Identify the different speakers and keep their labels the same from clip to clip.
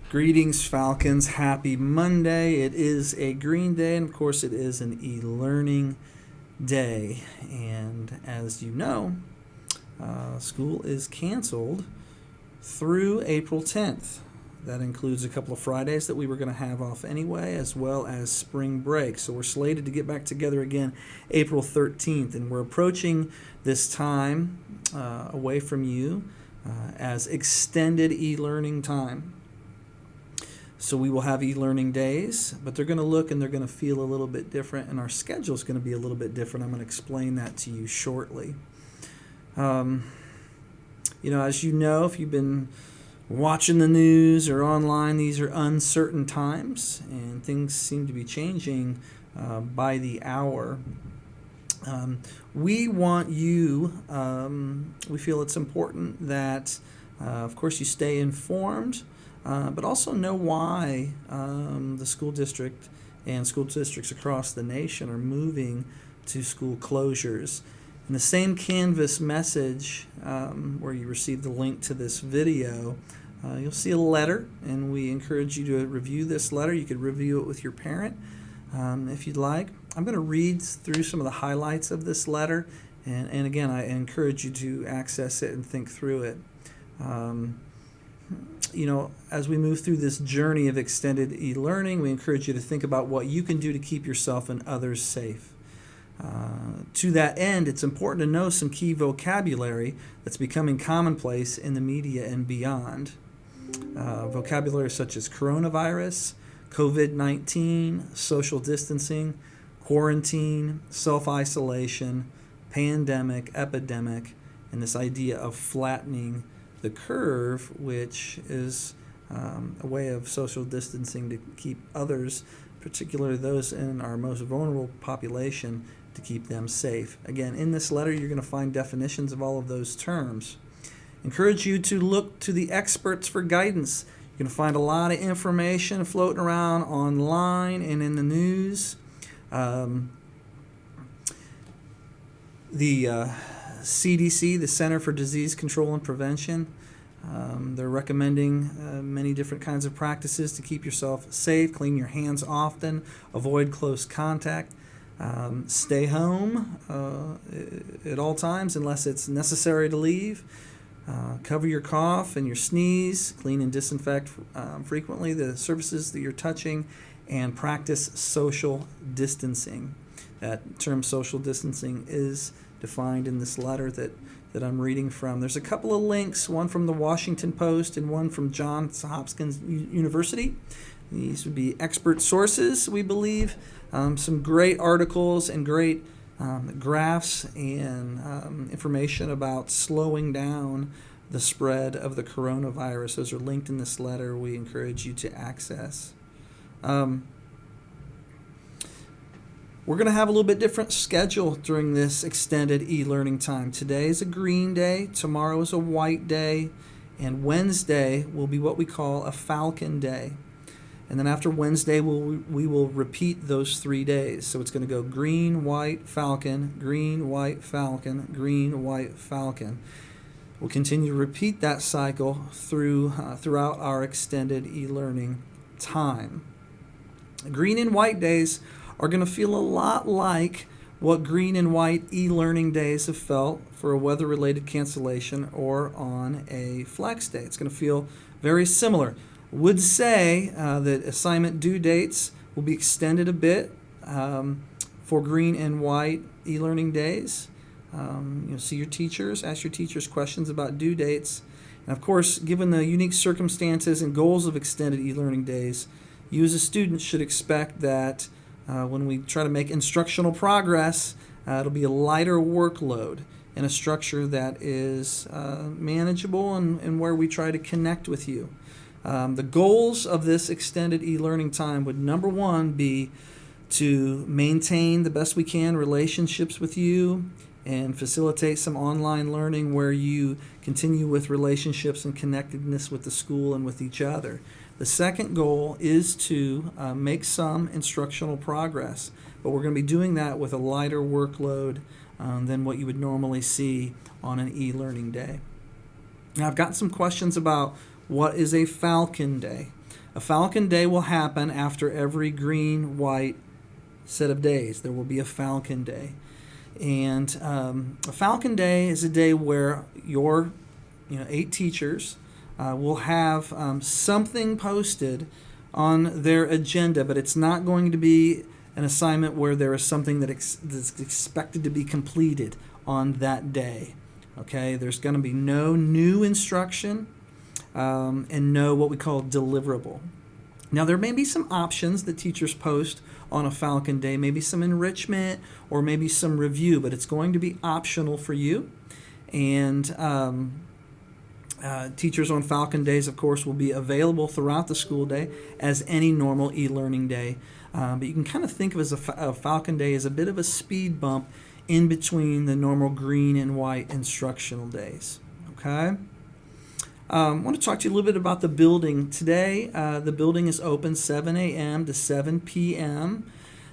Speaker 1: Greetings, Falcons. Happy Monday. It is a green day, and of course, it is an e-learning day. And as you know, school is canceled through April 10th. That includes a couple of Fridays that we were going to have off anyway, as well as spring break. So we're slated to get back together again April 13th, and we're approaching this time away from you as extended e-learning time. So we will have e-learning days, but they're going to look and they're going to feel a little bit different, and our schedule is going to be a little bit different. I'm going to explain that to you shortly. As you know, if you've been watching the news or online, these are uncertain times, and things seem to be changing by the hour. We want you, we feel it's important that, of course, you stay informed, but also know why the school district and school districts across the nation are moving to school closures. In the same Canvas message where you received the link to this video, you'll see a letter, and we encourage you to review this letter. You could review it with your parent if you'd like. I'm going to read through some of the highlights of this letter, and again, I encourage you to access it and think through it. As we move through this journey of extended e-learning, we encourage you to think about what you can do to keep yourself and others safe. To that end, it's important to know some key vocabulary that's becoming commonplace in the media and beyond. Vocabulary such as coronavirus, COVID-19, social distancing, quarantine, self-isolation, pandemic, epidemic, and this idea of flattening the curve, which is a way of social distancing to keep others, particularly those in our most vulnerable population, to keep them safe. Again, in this letter, you're going to find definitions of all of those terms. Encourage you to look to the experts for guidance. You're going to find a lot of information floating around online and in the news. The CDC, the Center for Disease Control and Prevention, they're recommending many different kinds of practices to keep yourself safe. Clean your hands often. Avoid close contact. Stay home at all times unless it's necessary to leave. Cover your cough and your sneeze. Clean and disinfect frequently the surfaces that you're touching, and practice social distancing. That term social distancing is defined in this letter that I'm reading from. There's a couple of links, one from the Washington Post and one from Johns Hopkins University. These would be expert sources, we believe. Some great articles and great graphs and information about slowing down the spread of the coronavirus. Those are linked in this letter. We encourage you to access. We're going to have a little bit different schedule during this extended e-learning time. Today is a green day, tomorrow is a white day, and Wednesday will be what we call a falcon day. And then after Wednesday, we will repeat those 3 days. So it's going to go green, white, falcon, green, white, falcon, green, white, falcon. We'll continue to repeat that cycle throughout our extended e-learning time. Green and white days are going to feel a lot like what green and white e-learning days have felt for a weather-related cancellation or on a flex day. It's going to feel very similar. Would say that assignment due dates will be extended a bit for green and white e-learning days. You'll see your teachers, ask your teachers questions about due dates. And of course, given the unique circumstances and goals of extended e-learning days, you as a student should expect that when we try to make instructional progress, it'll be a lighter workload in a structure that is manageable and where we try to connect with you. The goals of this extended e-learning time would, number one, be to maintain the best we can relationships with you and facilitate some online learning where you continue with relationships and connectedness with the school and with each other. The second goal is to make some instructional progress, but we're going to be doing that with a lighter workload than what you would normally see on an e-learning day. Now, I've got some questions about what is a Falcon Day. A Falcon Day will happen after every green, white set of days. There will be a Falcon Day. And a Falcon Day is a day where your 8 teachers will have something posted on their agenda, but it's not going to be an assignment where there is something that's expected to be completed on that day. Okay, there's going to be no new instruction and no what we call deliverable. Now, there may be some options that teachers post on a Falcon Day, maybe some enrichment or maybe some review, but it's going to be optional for you. And teachers on Falcon Days, of course, will be available throughout the school day as any normal e-learning day. But you can kind of think of as a Falcon Day as a bit of a speed bump in between the normal green and white instructional days. Okay? I want to talk to you a little bit about the building. Today, the building is open 7 a.m. to 7 p.m.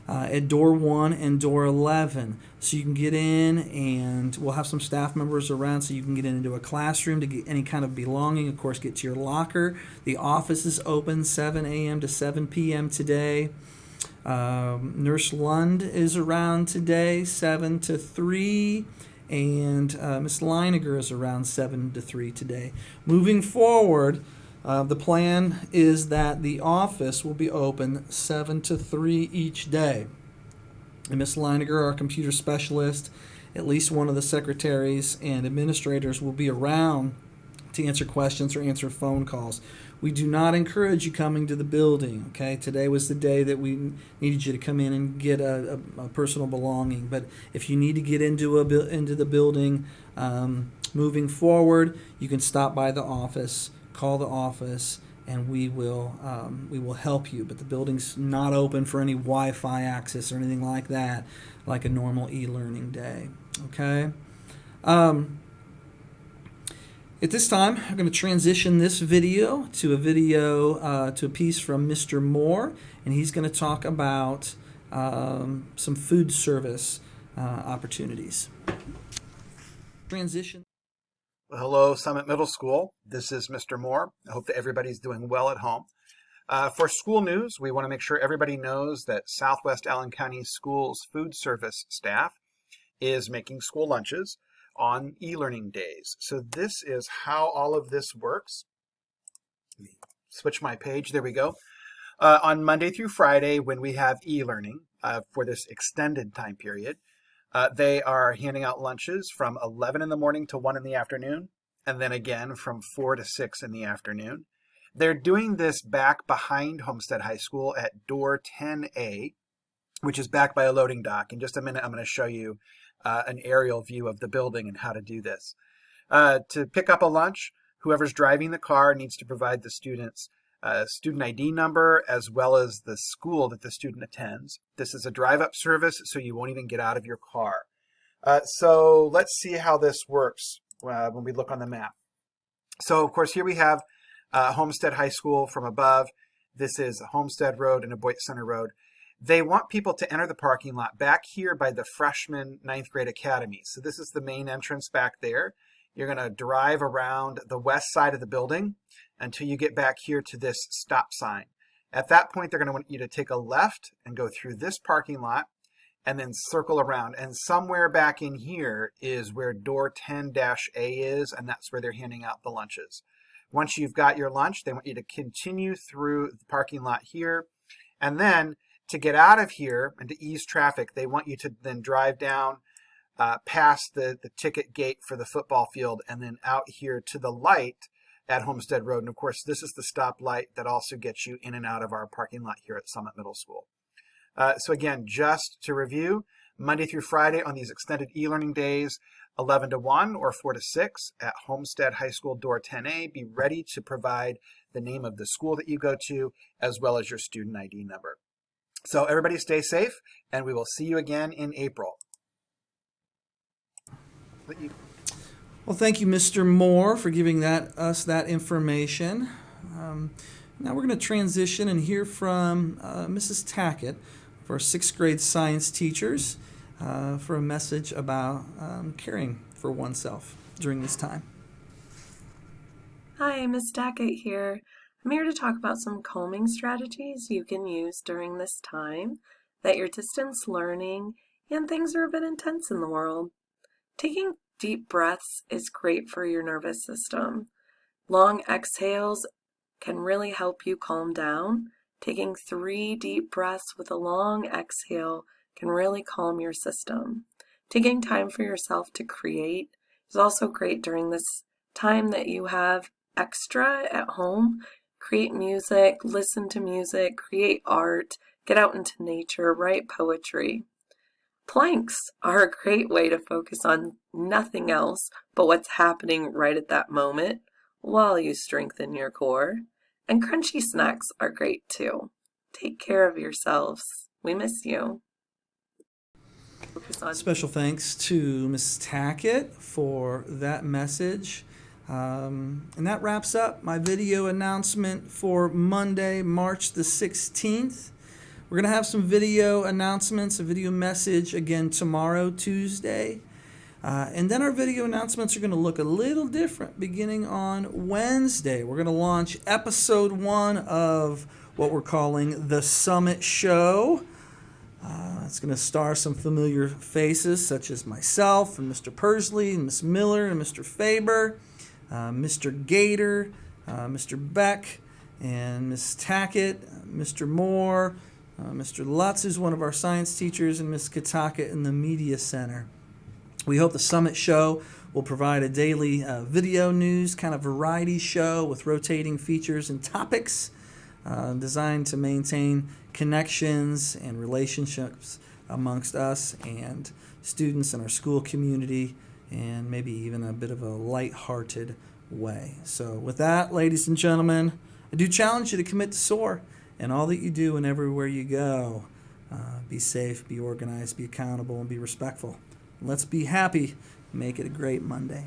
Speaker 1: At door 1 and door 11. So you can get in, and we'll have some staff members around so you can get into a classroom to get any kind of belonging. Of course, get to your locker. The office is open 7 a.m. to 7 p.m. today. Nurse Lund is around today, 7 to 3. And Ms. Leiniger is around 7 to 3 today. Moving forward, the plan is that the office will be open 7 to 3 each day. And Ms. Leiniger, our computer specialist, at least one of the secretaries and administrators will be around to answer questions or answer phone calls. We do not encourage you coming to the building. Okay, today was the day that we needed you to come in and get a personal belonging. But if you need to get into the building, moving forward, you can stop by the office, call the office, and we will help you. But the building's not open for any Wi-Fi access or anything like that, like a normal e-learning day. Okay. At this time, I'm going to transition this video to a piece from Mr. Moore, and he's going to talk about some food service opportunities. Transition.
Speaker 2: Well, hello, Summit Middle School. This is Mr. Moore. I hope that everybody's doing well at home. For school news, we want to make sure everybody knows that Southwest Allen County Schools food service staff is making school lunches on e-learning days. So this is how all of this works. Let me switch my page. There we go. On Monday through Friday, when we have e-learning for this extended time period, they are handing out lunches from 11 in the morning to 1 in the afternoon, and then again from 4 to 6 in the afternoon. They're doing this back behind Homestead High School at door 10A, which is back by a loading dock. In just a minute, I'm going to show you an aerial view of the building and how to do this. To pick up a lunch, whoever's driving the car needs to provide the student's student ID number as well as the school that the student attends. This is a drive-up service, so you won't even get out of your car. So let's see how this works when we look on the map. So, of course, here we have Homestead High School from above. This is Homestead Road and Aboit Center Road. They want people to enter the parking lot back here by the freshman 9th grade academy. So this is the main entrance back there. You're going to drive around the west side of the building until you get back here to this stop sign. At that point, they're going to want you to take a left and go through this parking lot and then circle around. And somewhere back in here is where door 10-A is, and that's where they're handing out the lunches. Once you've got your lunch, they want you to continue through the parking lot here, and then to get out of here and to ease traffic, they want you to then drive down past the ticket gate for the football field and then out here to the light at Homestead Road. And of course, this is the stoplight that also gets you in and out of our parking lot here at Summit Middle School. So again, just to review, Monday through Friday on these extended e-learning days, 11 to 1 or 4 to 6 at Homestead High School door 10A. Be ready to provide the name of the school that you go to as well as your student ID number. So everybody stay safe, and we will see you again in April.
Speaker 1: Well, thank you, Mr. Moore, for giving us that information. Now we're going to transition and hear from Mrs. Tackett for 6th grade science teachers for a message about caring for oneself during this time.
Speaker 3: Hi, Ms. Tackett here. I'm here to talk about some calming strategies you can use during this time that you're distance learning and things are a bit intense in the world. Taking deep breaths is great for your nervous system. Long exhales can really help you calm down. Taking 3 deep breaths with a long exhale can really calm your system. Taking time for yourself to create is also great during this time that you have extra at home. Create music, listen to music, create art, get out into nature, write poetry. Planks are a great way to focus on nothing else but what's happening right at that moment while you strengthen your core. And crunchy snacks are great too. Take care of yourselves. We miss you.
Speaker 1: Special thanks to Ms. Tackett for that message. And that wraps up my video announcement for Monday, March the 16th. We're going to have some video announcements, a video message again tomorrow, Tuesday. And then our video announcements are going to look a little different beginning on Wednesday. We're going to launch episode 1 of what we're calling The Summit Show. It's going to star some familiar faces such as myself and Mr. Persley and Miss Miller and Mr. Faber, Mr. Gator, Mr. Beck, and Miss Tackett, Mr. Moore, Mr. Lutz, who's one of our science teachers, and Miss Kataka in the Media Center. We hope the Summit Show will provide a daily video news kind of variety show with rotating features and topics designed to maintain connections and relationships amongst us and students in our school community, and maybe even a bit of a light-hearted way. So with that, ladies and gentlemen, I do challenge you to commit to SOAR in all that you do and everywhere you go. Be safe, be organized, be accountable, and be respectful. Let's be happy. Make it a great Monday.